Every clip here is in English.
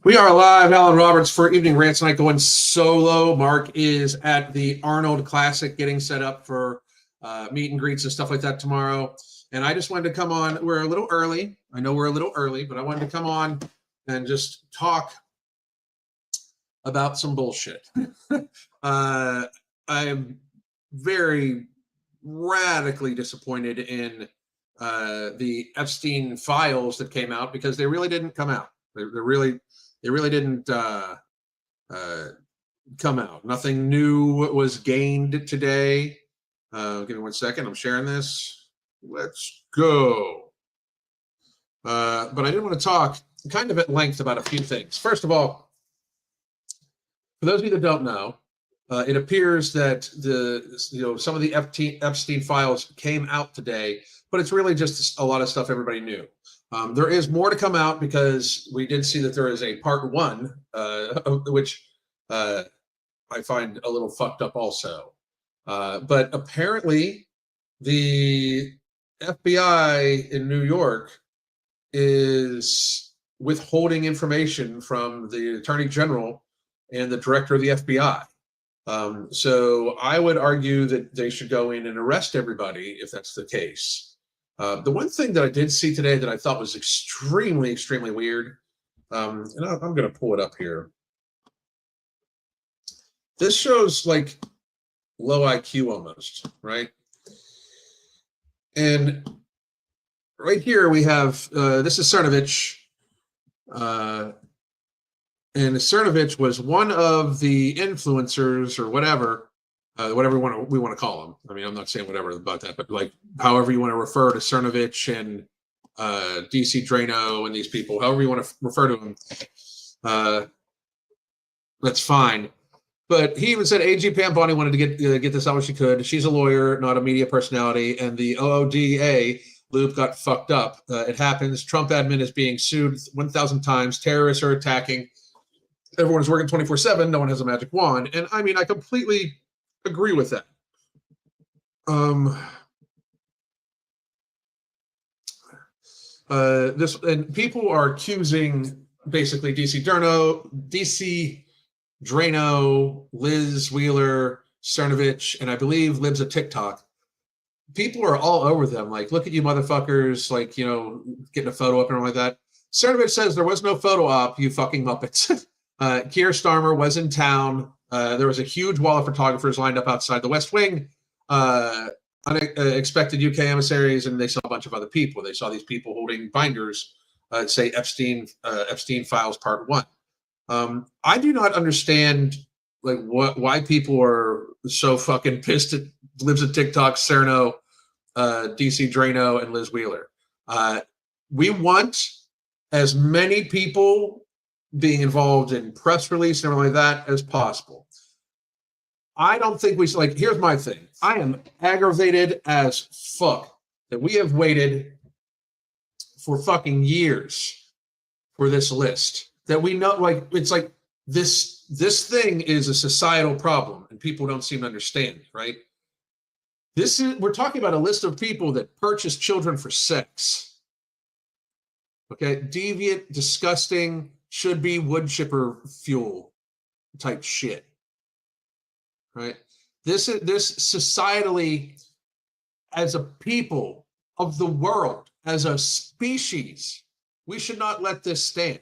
We are live, Alan Roberts, for Evening Rants tonight, going solo. Mark is at the Arnold Classic getting set up for meet and greets and stuff like that tomorrow. And I just wanted to come on. We're a little early. I know we're a little early, but I wanted to come on and just talk about some bullshit. I am very radically disappointed in the Epstein files that came out because they really didn't come out. They really didn't come out. Nothing new was gained today. Give me 1 second. I'm sharing this. Let's go. But I did want to talk kind of at length about a few things. First of all, for those of you that don't know, it appears that some of the Epstein files came out today, but it's really just a lot of stuff everybody knew. There is more to come out because we did see that there is a part one, which I find a little fucked up also. But apparently the FBI in New York is withholding information from the Attorney General and the Director of the FBI. So I would argue that they should go in and arrest everybody if that's the case. The one thing that I did see today that I thought was extremely, extremely weird, and I'm going to pull it up here. This shows like low IQ almost, right? And right here we have, this is Cernovich. And Cernovich was one of the influencers or whatever we want to call him. I mean, I'm not saying whatever about that, but like however you want to refer to Cernovich and DC Drano and these people, however you want to refer to them, that's fine. But he even said AG Pam Bondi wanted to get this out when she could. She's a lawyer, not a media personality, and the OODA loop got fucked up. It happens. Trump admin is being sued 1,000 times. Terrorists are attacking. Everyone's working 24/7. No one has a magic wand. And I mean, I completely agree with that. And people are accusing basically DC Drano, Liz Wheeler, Cernovich, and I believe Libs of TikTok. People are all over them. Like, look at you motherfuckers, like, getting a photo up and all like that. Cernovich says there was no photo op, you fucking Muppets. Keir Starmer was in town. There was a huge wall of photographers lined up outside the West Wing, unexpected UK emissaries, and they saw a bunch of other people. They saw these people holding binders, say Epstein Files Part 1. I do not understand like why people are so fucking pissed at Libs of TikTok, Cerno, DC Drano, and Liz Wheeler. We want as many people being involved in press release and everything like that as possible. I don't think here's my thing. I am aggravated as fuck that we have waited for fucking years for this list. That we know, like, it's like this thing is a societal problem and people don't seem to understand, right? We're talking about a list of people that purchase children for sex. Okay, deviant, disgusting, should be wood chipper fuel type shit, right? This societally, as a people of the world, as a species, we should not let this stand.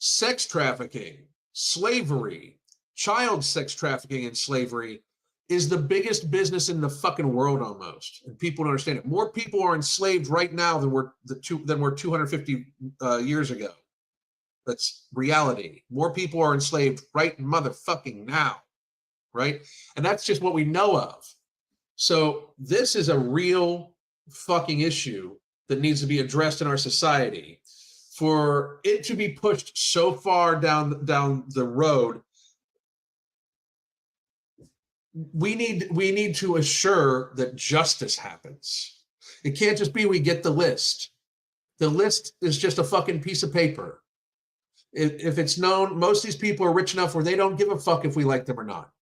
Sex trafficking, slavery, child sex trafficking and slavery is the biggest business in the fucking world almost, and people don't understand it. More people are enslaved right now than were 250 years ago. That's reality. More people are enslaved right motherfucking now, right? And that's just what we know of. So this is a real fucking issue that needs to be addressed in our society. For it to be pushed so far down the road, we need to assure that justice happens. It can't just be we get the list. The list is just a fucking piece of paper. If it's known, most of these people are rich enough where they don't give a fuck if we like them or not.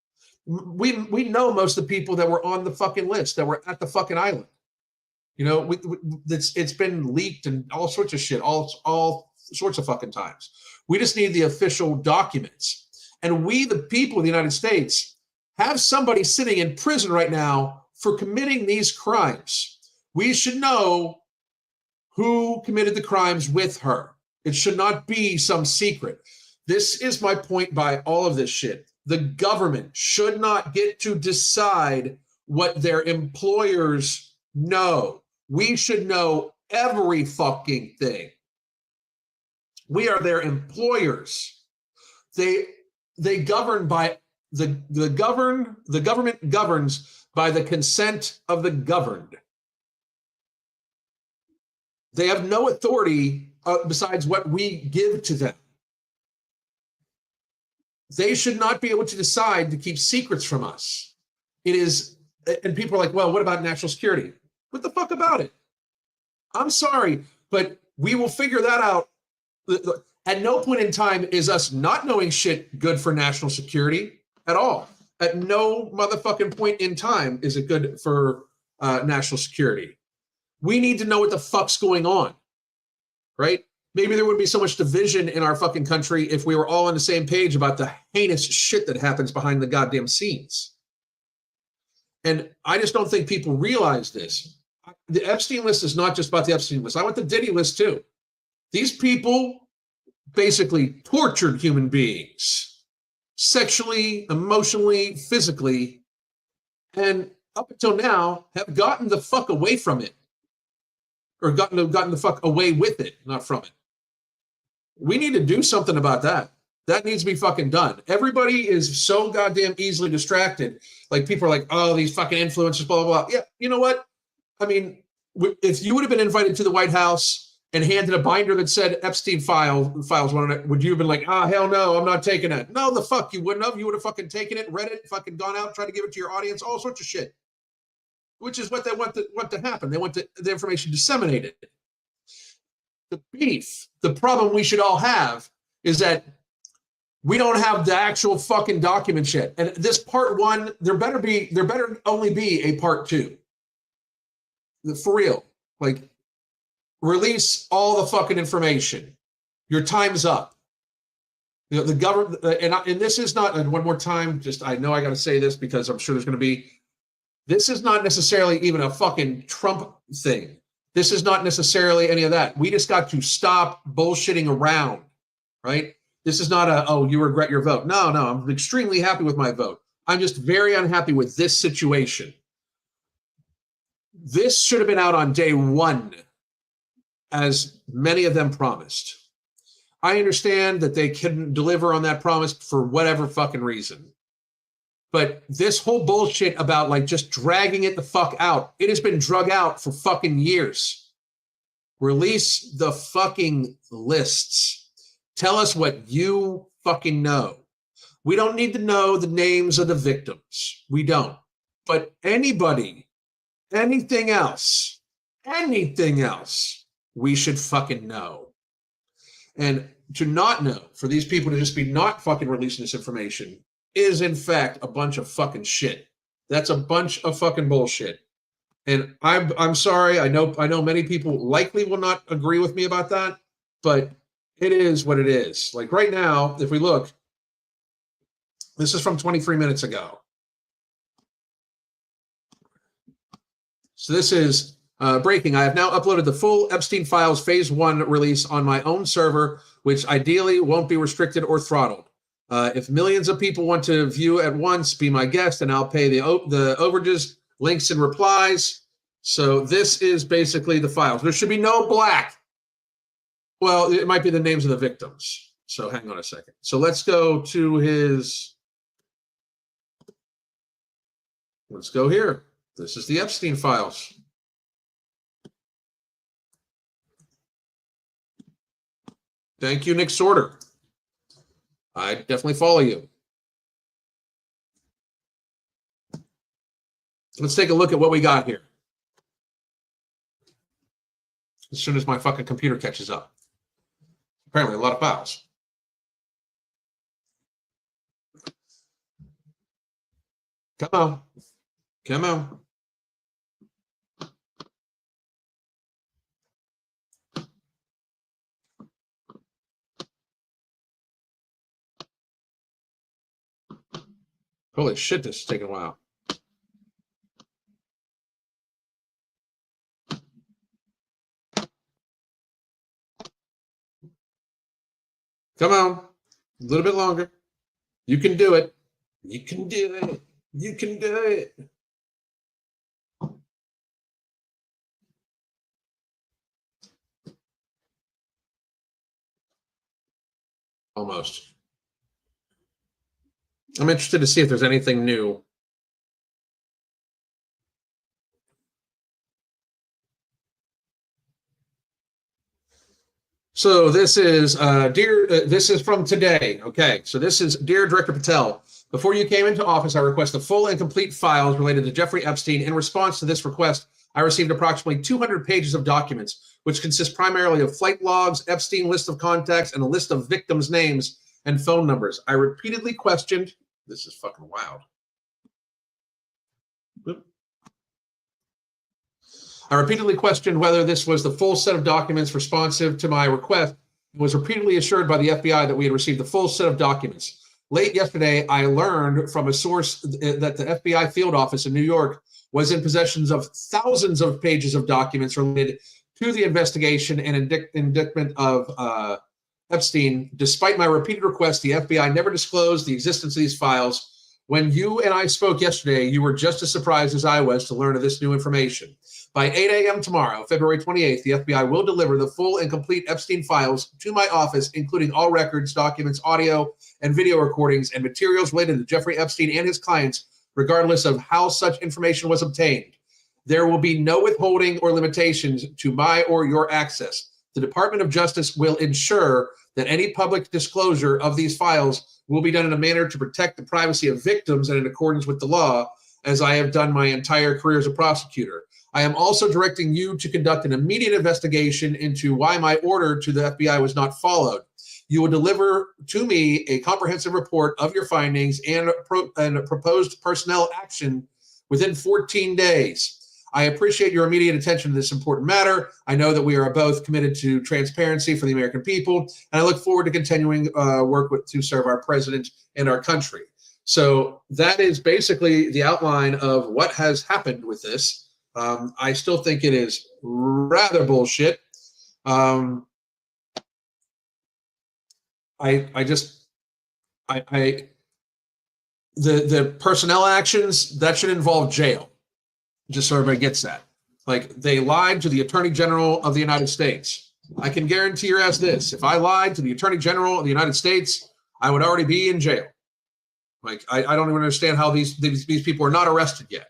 We know most of the people that were on the fucking list, that were at the fucking island. It's been leaked and all sorts of shit all sorts of fucking times. We just need the official documents. And we, the people of the United States, have somebody sitting in prison right now for committing these crimes. We should know who committed the crimes with her. It should not be some secret. This is my point by all of this shit. The government should not get to decide what their employers know. We should know every fucking thing. We are their employers. They govern by the government governs by the consent of the governed. They have no authority besides what we give to them. They should not be able to decide to keep secrets from us. It is, and people are like, well, what about national security? What the fuck about it? I'm sorry, but we will figure that out. At no point in time is us not knowing shit good for national security at all. At no motherfucking point in time is it good for national security. We need to know what the fuck's going on, right? Maybe there wouldn't be so much division in our fucking country if we were all on the same page about the heinous shit that happens behind the goddamn scenes. And I just don't think people realize this. The Epstein list is not just about the Epstein list. I want the Diddy list too. These people basically tortured human beings, sexually, emotionally, physically, and up until now have gotten the fuck away from it. Or gotten the fuck away with it, not from it. We need to do something about that. That needs to be fucking done. Everybody is so goddamn easily distracted. Like, people are like, oh, these fucking influencers, blah, blah, blah. Yeah, you know what? I mean, if you would have been invited to the White House and handed a binder that said Epstein files on it, would you have been like, hell no, I'm not taking it? No, the fuck you wouldn't have. You would have fucking taken it, read it, fucking gone out, tried to give it to your audience, all sorts of shit. Which is what they want to happen. They want the information disseminated. The beef, the problem we should all have is that we don't have the actual fucking documents yet. And this part one, there better only be a part two. For real. Like, release all the fucking information. Your time's up. You know, the government, and this is not, and one more time, just, I know I got to say this because I'm sure there's going to be, this is not necessarily even a fucking Trump thing. This is not necessarily any of that. We just got to stop bullshitting around, right? This is not you regret your vote. No, I'm extremely happy with my vote. I'm just very unhappy with this situation. This should have been out on day one, as many of them promised. I understand that they couldn't deliver on that promise for whatever fucking reason. But this whole bullshit about like just dragging it the fuck out, it has been drug out for fucking years. Release the fucking lists. Tell us what you fucking know. We don't need to know the names of the victims. We don't. But anybody, anything else, we should fucking know. And to not know, for these people to just be not fucking releasing this information, is in fact a bunch of fucking shit. That's a bunch of fucking bullshit. And I'm sorry. I know many people likely will not agree with me about that, but it is what it is. Like right now, if we look, this is from 23 minutes ago. So this is breaking. I have now uploaded the full Epstein Files Phase 1 release on my own server, which ideally won't be restricted or throttled. If millions of people want to view at once, be my guest, and I'll pay the overages, links, and replies. So this is basically the files. There should be no black. Well, it might be the names of the victims. So hang on a second. So let's go to his. Let's go here. This is the Epstein Files. Thank you, Nick Sorter. I definitely follow you. Let's take a look at what we got here. As soon as my fucking computer catches up. Apparently, a lot of files. Come on. Come on. Holy shit, this is taking a while. Come on. A little bit longer. You can do it. You can do it. You can do it. Almost. I'm interested to see if there's anything new. So this is this is from today. Okay, so this is Dear Director Patel. Before you came into office, I request the full and complete files related to Jeffrey Epstein. In response to this request, I received approximately 200 pages of documents, which consist primarily of flight logs, Epstein list of contacts, and a list of victims' names and phone numbers. I repeatedly questioned. This is fucking wild. I repeatedly questioned whether this was the full set of documents responsive to my request and was repeatedly assured by the FBI that we had received the full set of documents. Late yesterday, I learned from a source that the FBI field office in New York was in possession of thousands of pages of documents related to the investigation and indictment of Epstein. Despite my repeated requests, the FBI never disclosed the existence of these files. When you and I spoke yesterday, you were just as surprised as I was to learn of this new information. By 8 a.m. tomorrow, February 28th, the FBI will deliver the full and complete Epstein files to my office, including all records, documents, audio, and video recordings, and materials related to Jeffrey Epstein and his clients, regardless of how such information was obtained. There will be no withholding or limitations to my or your access. The Department of Justice will ensure that any public disclosure of these files will be done in a manner to protect the privacy of victims and in accordance with the law, as I have done my entire career as a prosecutor. I am also directing you to conduct an immediate investigation into why my order to the FBI was not followed. You will deliver to me a comprehensive report of your findings and proposed personnel action within 14 days. I appreciate your immediate attention to this important matter. I know that we are both committed to transparency for the American people, and I look forward to continuing work to serve our president and our country. So that is basically the outline of what has happened with this. I still think it is rather bullshit. The personnel actions that should involve jail, just so everybody gets that. Like, they lied to the Attorney General of the United States. I can guarantee your ass this: if I lied to the Attorney General of the United States, I would already be in jail. Like, I don't even understand how these people are not arrested yet.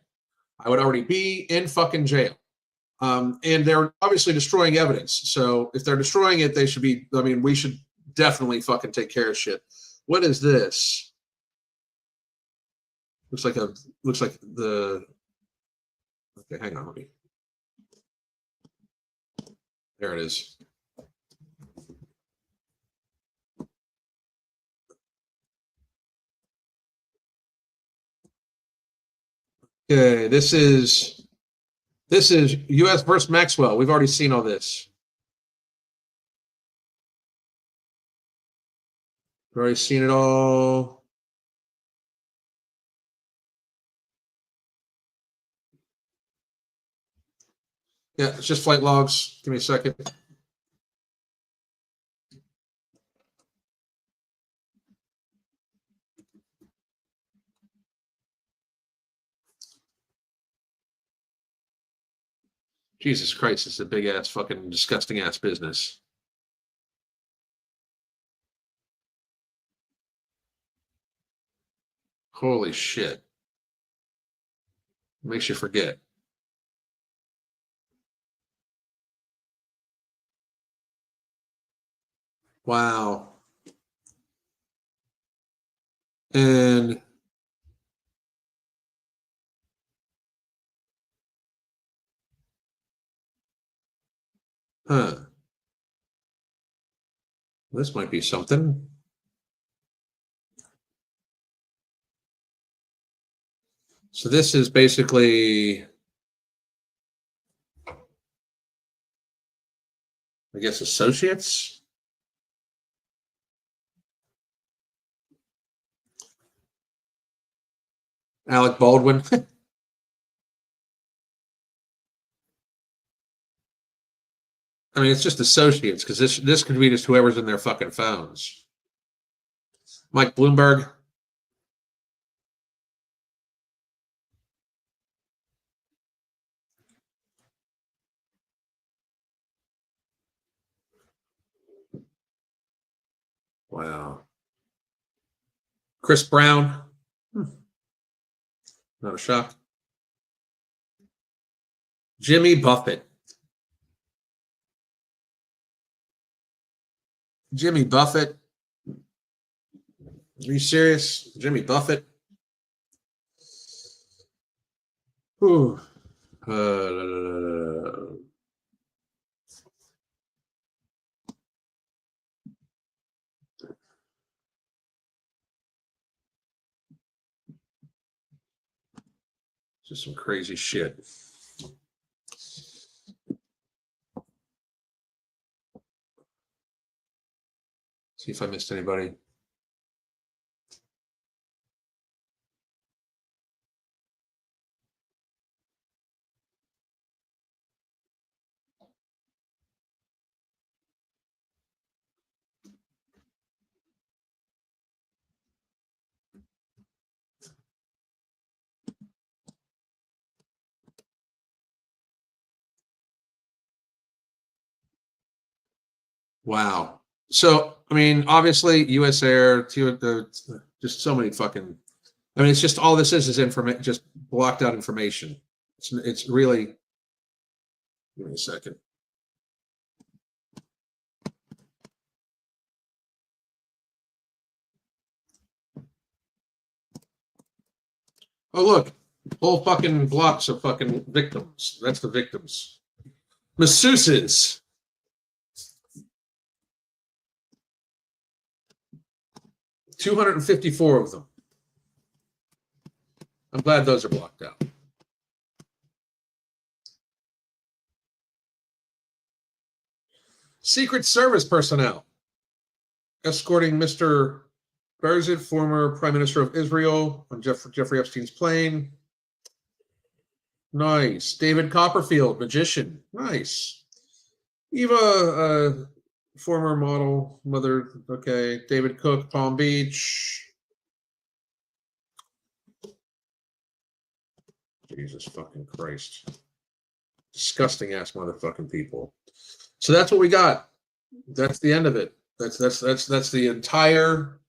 I would already be in fucking jail. And they're obviously destroying evidence. So if they're destroying it, they should be, I mean, we should definitely fucking take care of shit. What is this? Looks like the, okay, hang on, let me, there it is. Okay, this is U.S. versus Maxwell. We've already seen all this. We've already seen it all. Yeah, it's just flight logs. Give me a second. Jesus Christ, it's a big ass fucking disgusting ass business. Holy shit. Makes you forget. Wow. And this might be something. So this is basically, I guess, associates. Alec Baldwin. I mean, it's just associates because this could be just whoever's in their fucking phones. Mike Bloomberg. Wow. Chris Brown. Not a shock. Jimmy Buffett. Jimmy Buffett. Are you serious? Jimmy Buffett. Whew. Just some crazy shit. See if I missed anybody. Wow. So, I mean, obviously, U.S. Air, just so many fucking. I mean, it's just all this is information, just blocked out information. It's really. Give me a second. Oh, look, whole fucking blocks of fucking victims. That's the victims. Masseuses. 254 of them. I'm glad those are blocked out. Secret Service personnel escorting Mr. Barzit, former Prime Minister of Israel, on Jeffrey Epstein's plane. Nice. David Copperfield, magician. Nice. Eva, former model, mother. Okay. David Cook, Palm Beach. Jesus fucking Christ. Disgusting ass motherfucking people. So that's what we got. That's the end of it. That's the entire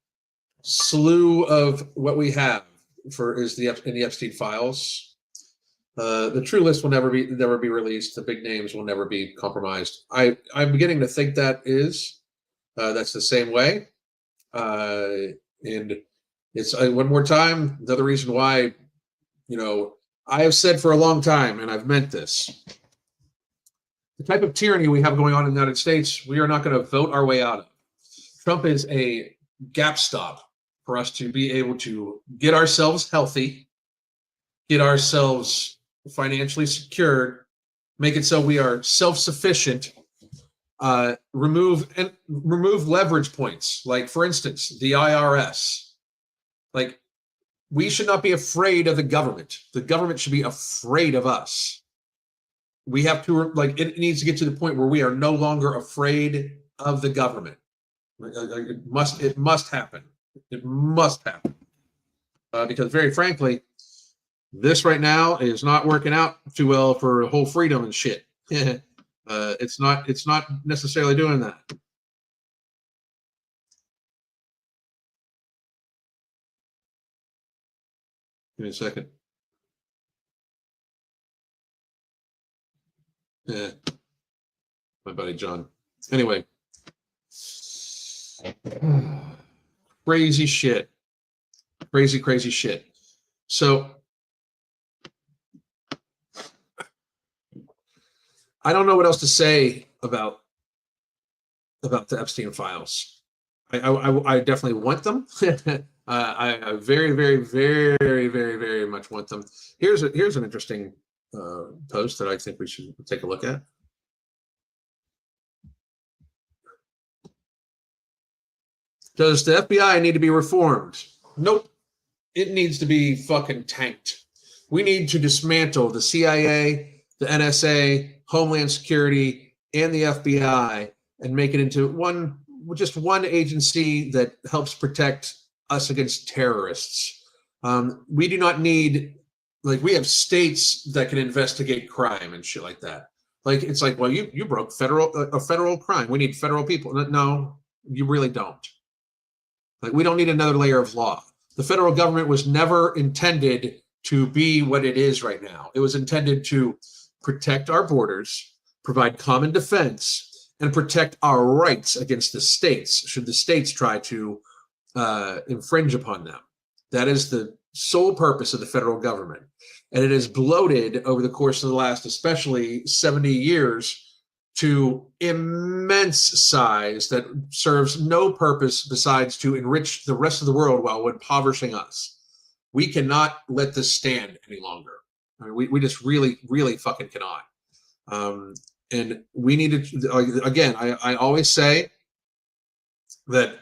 slew of what we have in the Epstein files. The true list will never be released. The big names will never be compromised. I'm beginning to think that's the same way. And it's one more time, another reason why, I have said for a long time, and I've meant this. The type of tyranny we have going on in the United States, we are not going to vote our way out of. Trump is a gap stop for us to be able to get ourselves healthy, get ourselves financially secured, make it so we are self-sufficient, remove leverage points. Like, for instance, the IRS. Like, we should not be afraid of the government. The government should be afraid of us. We have to, it needs to get to the point where we are no longer afraid of the government. It must happen. It must happen. Because very frankly, this right now is not working out too well for whole freedom and shit. It's not necessarily doing that. Give me a second. Yeah, my buddy John. Anyway, crazy shit. Crazy shit. So I don't know what else to say about the Epstein files. I definitely want them. I very, very, very, very, very much want them. Here's an interesting post that I think we should take a look at. Does the FBI need to be reformed? Nope. it needs to be fucking tanked. We need to dismantle the CIA, the NSA, Homeland Security, and the FBI and make it into just one agency that helps protect us against terrorists. We do not need, like, we have states that can investigate crime and shit like that. Like, it's like, well, you broke a federal crime. We need federal people. No, you really don't. Like, we don't need another layer of law. The federal government was never intended to be what it is right now. It was intended to protect our borders, provide common defense, and protect our rights against the states, should the states try to infringe upon them. That is the sole purpose of the federal government. And it is bloated over the course of the last, especially 70 years, to immense size that serves no purpose besides to enrich the rest of the world while impoverishing us. We cannot let this stand any longer. I mean, we just really, really fucking cannot. And we need to, again, I always say that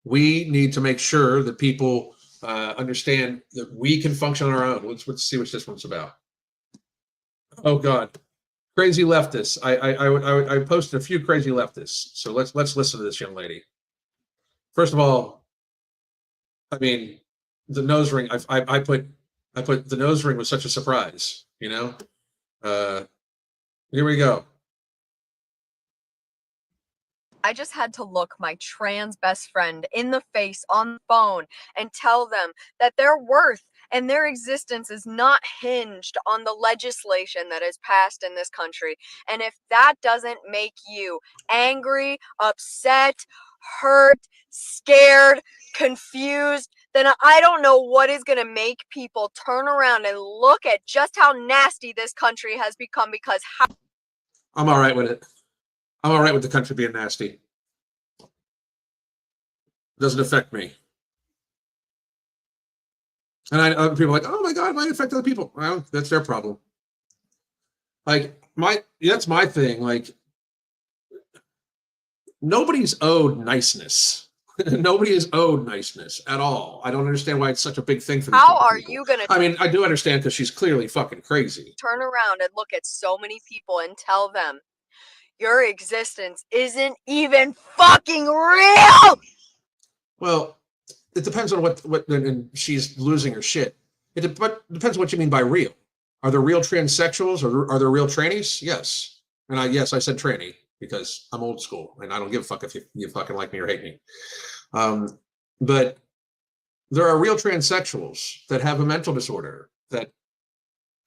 we need to make sure that people understand that we can function on our own. Let's see what this one's about. Oh God, crazy leftists. I posted a few crazy leftists. So let's listen to this young lady. First of all, I mean, the nose ring. I put the nose ring was such a surprise. You know. Here we go. I just had to look my trans best friend in the face on the phone and tell them that their worth and their existence is not hinged on the legislation that is passed in this country. And if that doesn't make you angry, upset, hurt, scared, confused, then I don't know what is going to make people turn around and look at just how nasty this country has become. Because I'm all right with it. I'm all right with the country being nasty. It doesn't affect me. And other people are like, oh my God, it might affect other people. Well, that's their problem. Like, that's my thing. Like, nobody's owed niceness. Nobody is owed niceness at all. I don't understand why it's such a big thing for these how are people. you gonna? I mean, I do understand because she's clearly fucking crazy. Turn around and look at so many people and tell them your existence isn't even fucking real. Well, it depends on what and she's losing her shit. It depends on what you mean by real. Are there real transsexuals or are there real trannies? Yes. And I said tranny because I'm old school and I don't give a fuck if you fucking like me or hate me. But there are real transsexuals that have a mental disorder that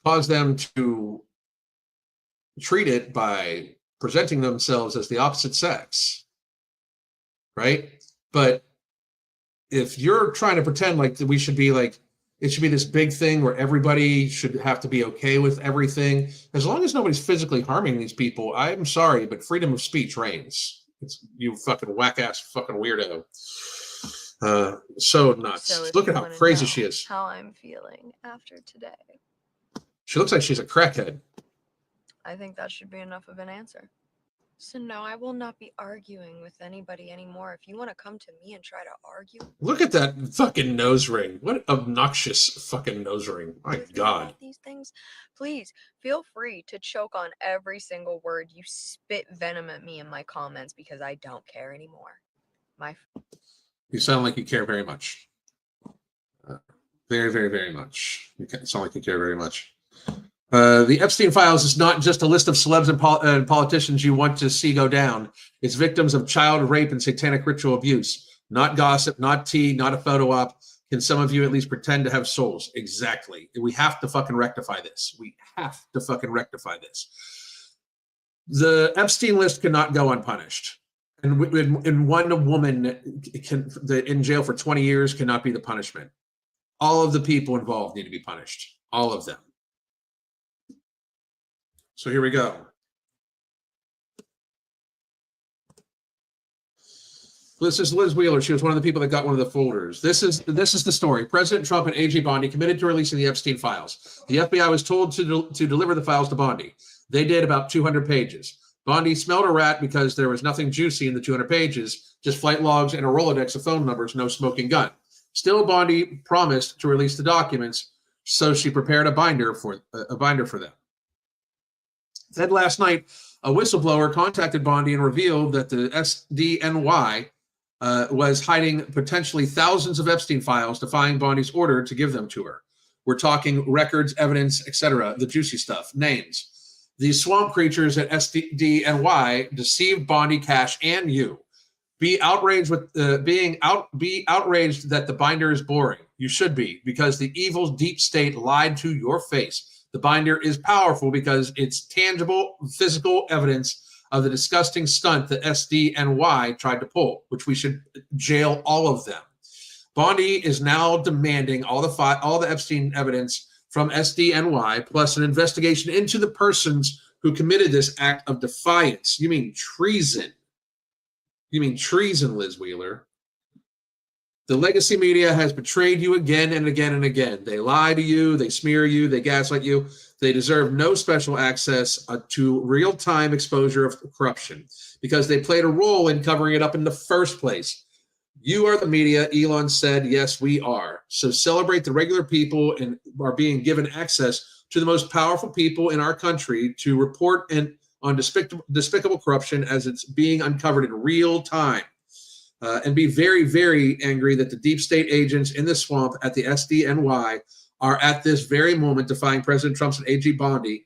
cause them to treat it by presenting themselves as the opposite sex, right? But if you're trying to pretend like that we should be like, it should be this big thing where everybody should have to be okay with everything, as long as nobody's physically harming these people, I'm sorry, but freedom of speech reigns. It's you fucking whack-ass fucking weirdo. So nuts. So look at how crazy she is. How I'm feeling after today. She looks like she's a crackhead. I think that should be enough of an answer. So no, I will not be arguing with anybody anymore. If you want to come to me and try to argue. Look at that fucking nose ring. What obnoxious fucking nose ring. My God. These things, please feel free to choke on every single word you spit venom at me in my comments because I don't care anymore. You sound like you care very much. Very, very, very much. You sound like you care very much. The Epstein files is not just a list of celebs and politicians you want to see go down. It's victims of child rape and satanic ritual abuse. Not gossip, not tea, not a photo op. Can some of you at least pretend to have souls? Exactly. We have to fucking rectify this. We have to fucking rectify this. The Epstein list cannot go unpunished. And one woman in jail for 20 years cannot be the punishment. All of the people involved need to be punished. All of them. So here we go. This is Liz Wheeler. She was one of the people that got one of the folders. This is the story. President Trump and AG Bondi committed to releasing the Epstein files. The FBI was told to deliver the files to Bondi. They did about 200 pages. Bondi smelled a rat because there was nothing juicy in the 200 pages, just flight logs and a Rolodex of phone numbers, no smoking gun. Still, Bondi promised to release the documents, so she prepared a binder for them. Then last night, a whistleblower contacted Bondi and revealed that the SDNY was hiding potentially thousands of Epstein files, defying Bondi's order to give them to her. We're talking records, evidence, etc., the juicy stuff, names. These swamp creatures at SDNY deceived Bondi, Cash, and you. Be outraged be outraged that the binder is boring. You should be, because the evil deep state lied to your face. The binder is powerful because it's tangible, physical evidence of the disgusting stunt that SDNY tried to pull, which we should jail all of them. Bondi is now demanding all the Epstein evidence from SDNY, plus an investigation into the persons who committed this act of defiance. You mean treason? You mean treason, Liz Wheeler? The legacy media has betrayed you again and again and again. They lie to you, they smear you, they gaslight you. They deserve no special access to real-time exposure of corruption because they played a role in covering it up in the first place. You are the media, Elon said. Yes, we are. So celebrate the regular people and are being given access to the most powerful people in our country to report on despicable corruption as it's being uncovered in real time. And be very, very angry that the deep state agents in the swamp at the SDNY are at this very moment defying President Trump's and AG Bondi,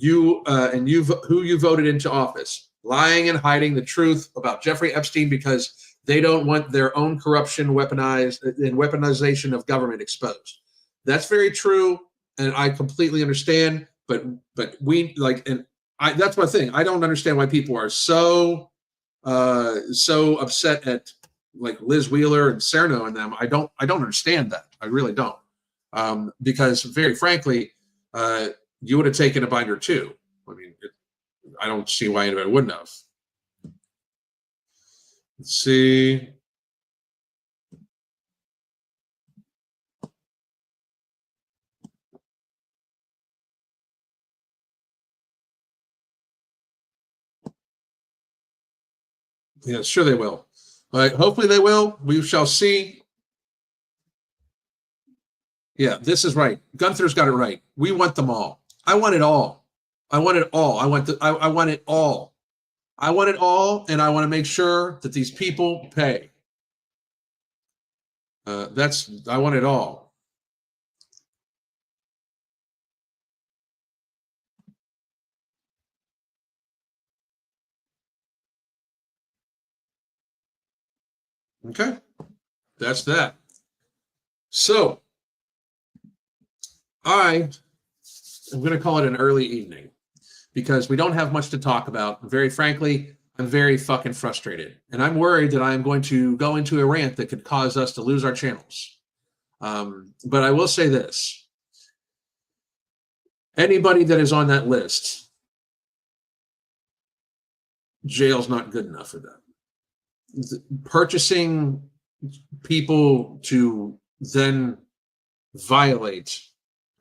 who you voted into office, lying and hiding the truth about Jeffrey Epstein because they don't want their own corruption weaponized and weaponization of government exposed. That's very true, and I completely understand. But we that's my thing. I don't understand why people are so upset at like Liz Wheeler and Cerno and them. I don't understand that. I really don't. Because very frankly, you would have taken a binder too. I mean, I don't see why anybody wouldn't have. Let's see. Yeah, sure they will. Hopefully they will. We shall see. Yeah, this is right. Gunther's got it right. We want them all. I want it all. I want it all. I want it all. I want it all, and I want to make sure that these people pay. I want it all. Okay, that's that. So I am going to call it an early evening because we don't have much to talk about. Very frankly, I'm very fucking frustrated. And I'm worried that I'm going to go into a rant that could cause us to lose our channels. But I will say this. Anybody that is on that list, jail's not good enough for them. Purchasing people to then violate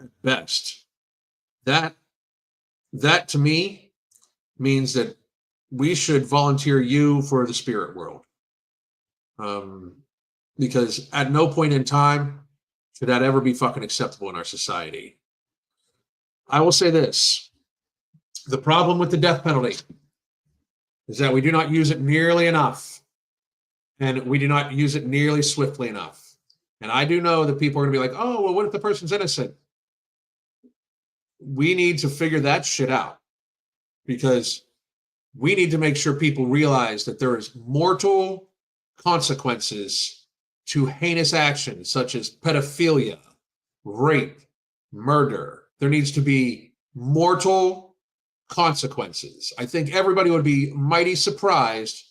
at best, that to me means that we should volunteer you for the spirit world. Because at no point in time should that ever be fucking acceptable in our society. I will say this. The problem with the death penalty is that we do not use it nearly enough. And we do not use it nearly swiftly enough. And I do know that people are going to be like, oh, well, what if the person's innocent? We need to figure that shit out because we need to make sure people realize that there is mortal consequences to heinous actions such as pedophilia, rape, murder. There needs to be mortal consequences. I think everybody would be mighty surprised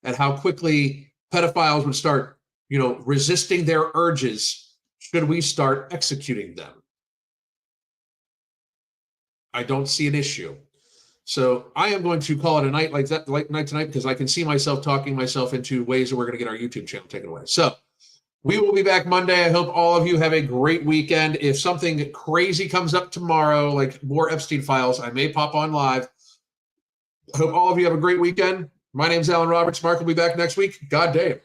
at how quickly pedophiles would start, resisting their urges should we start executing them. I don't see an issue. So I am going to call it a night like night tonight because I can see myself talking myself into ways that we're going to get our YouTube channel taken away. So we will be back Monday. I hope all of you have a great weekend. If something crazy comes up tomorrow, like more Epstein files, I may pop on live. I hope all of you have a great weekend. My name's Alan Roberts. Mark will be back next week. God damn.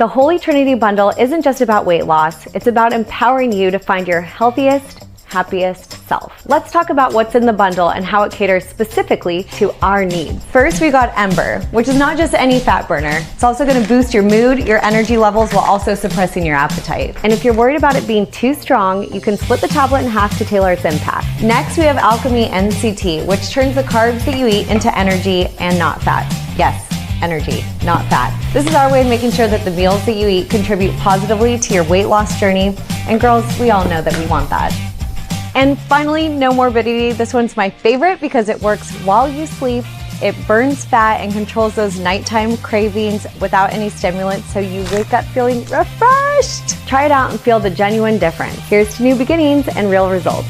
The Holy Trinity Bundle isn't just about weight loss, it's about empowering you to find your healthiest, happiest self. Let's talk about what's in the bundle and how it caters specifically to our needs. First, we got Ember, which is not just any fat burner. It's also gonna boost your mood, your energy levels, while also suppressing your appetite. And if you're worried about it being too strong, you can split the tablet in half to tailor its impact. Next, we have Alchemy NCT, which turns the carbs that you eat into energy and not fat. Yes, energy, not fat. This is our way of making sure that the meals that you eat contribute positively to your weight loss journey. And girls, we all know that we want that. And finally, no morbidity. This one's my favorite because it works while you sleep. It burns fat and controls those nighttime cravings without any stimulants, so you wake up feeling refreshed. Try it out and feel the genuine difference. Here's to new beginnings and real results.